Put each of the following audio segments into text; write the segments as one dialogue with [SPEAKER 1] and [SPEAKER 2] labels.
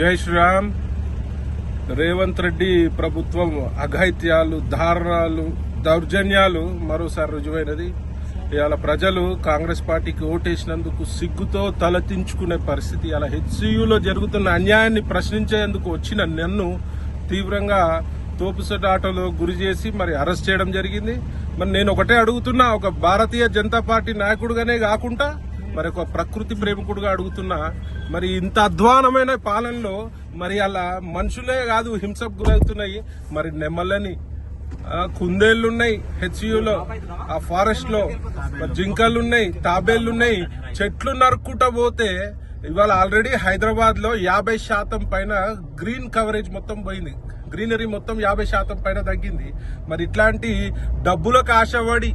[SPEAKER 1] జై శ్రీరామ్. రేవంత్ రెడ్డి ప్రభుత్వం అఘాయిత్యాలు, దారుణాలు, దౌర్జన్యాలు మరోసారి రుజువైనది. ఇవాళ ప్రజలు కాంగ్రెస్ పార్టీకి ఓటేసినందుకు సిగ్గుతో తలదించుకునే పరిస్థితి. ఇలా హెచ్సియులో జరుగుతున్న అన్యాయాన్ని ప్రశ్నించేందుకు వచ్చిన నన్ను తీవ్రంగా తోపుసట ఆటలో గురి చేసి మరి అరెస్ట్ చేయడం జరిగింది. మరి నేను ఒకటే అడుగుతున్నా, ఒక భారతీయ జనతా పార్టీ నాయకుడుగానే కాకుండా మరి ఒక ప్రకృతి ప్రేమికుడుగా అడుగుతున్నా, మరి ఇంత అధ్వానమైన పాలనలో మరి అలా మనుషులే కాదు హింసకు గురవుతున్నాయి. మరి నెమ్మలని కుందేళ్లున్నాయి హెచ్యులో, ఆ ఫారెస్ట్ లో జింకలున్నాయి, తాబేళ్లున్నాయి. చెట్లు నరుక్కుంటా పోతే ఇవాళ ఆల్రెడీ హైదరాబాద్ లో 50% పైన గ్రీన్ కవరేజ్ మొత్తం పోయింది. గ్రీనరీ మొత్తం 50% పైన తగ్గింది. మరి ఇట్లాంటి డబ్బులకు ఆశపడి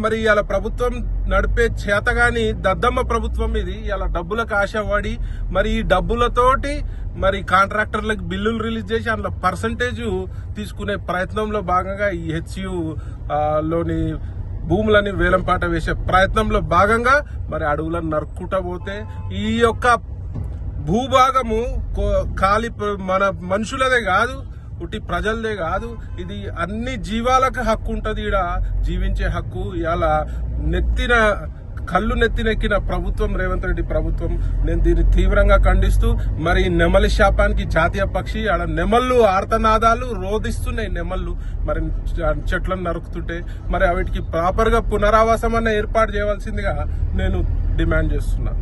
[SPEAKER 1] మరి ఇలా ప్రభుత్వం నడిపే చేతగాని దద్దమ్మ ప్రభుత్వం ఇది. ఇలా డబ్బులకు ఆశపడి మరి ఈ డబ్బులతోటి మరి కాంట్రాక్టర్లకు బిల్లులు రిలీజ్ చేసి అందులో పర్సంటేజ్ తీసుకునే ప్రయత్నంలో భాగంగా ఈ హెచ్యు లోని భూములని వేలంపాట వేసే ప్రయత్నంలో భాగంగా మరి అడవులను నరుక్కుంటా పోతే ఈ యొక్క భూభాగము ఖాళీ మన మనుషులదే కాదు, ఉట్టి ప్రజలదే కాదు, ఇది అన్ని జీవాలకు హక్కు ఉంటది. ఈడ జీవించే హక్కు. ఇలా కళ్ళు నెత్తినెక్కిన ప్రభుత్వం రేవంత్ రెడ్డి ప్రభుత్వం. నేను దీన్ని తీవ్రంగా ఖండిస్తూ మరి నెమలి శాపానికి జాతీయ పక్షి ఆడ నెమళ్ళు ఆర్తనాదాలు రోధిస్తున్నాయి. నెమళ్ళు మరి చెట్లను నరుకుతుంటే మరి వాటికి ప్రాపర్ గా పునరావాసం అన్న ఏర్పాటు చేయవలసిందిగా నేను డిమాండ్ చేస్తున్నా.